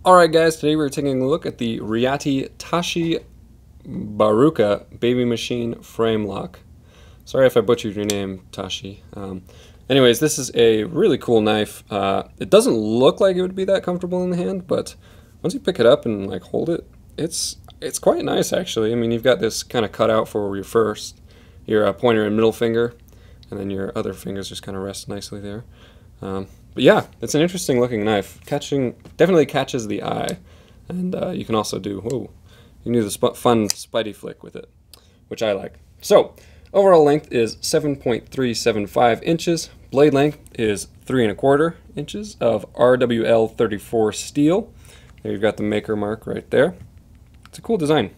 Alright guys, today we're taking a look at the Reate Tashi Baruka baby machine frame lock. Sorry if I butchered your name, Tashi. Anyways, this is a really cool knife. It doesn't look like it would be that comfortable in the hand, but once you pick it up and like hold it, it's quite nice actually. I mean, you've got this kind of cut out for your pointer and middle finger, and then your other fingers just kind of rest nicely there. But yeah, it's an interesting looking knife. Definitely catches the eye, and you can also do you can do the fun spidey flick with it, which I like. So overall length is 7.375 inches. Blade length is 3 1/4 inches of RWL 34 steel. There you've got the maker mark right there. It's a cool design.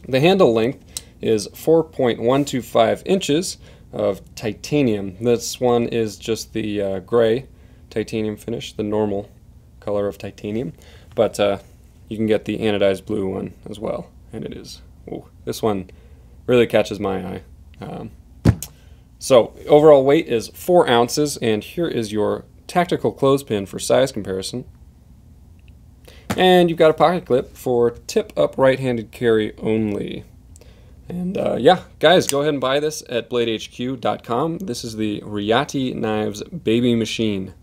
The handle length is 4.125 inches of titanium. This one is just the gray titanium finish, the normal color of titanium, but you can get the anodized blue one as well, and it is, this one really catches my eye. So overall weight is 4 ounces, and here is your tactical clothespin for size comparison. And you've got a pocket clip for tip-up right-handed carry only. And yeah, guys, go ahead and buy this at bladehq.com. This is the Reate Knives Baby Machine.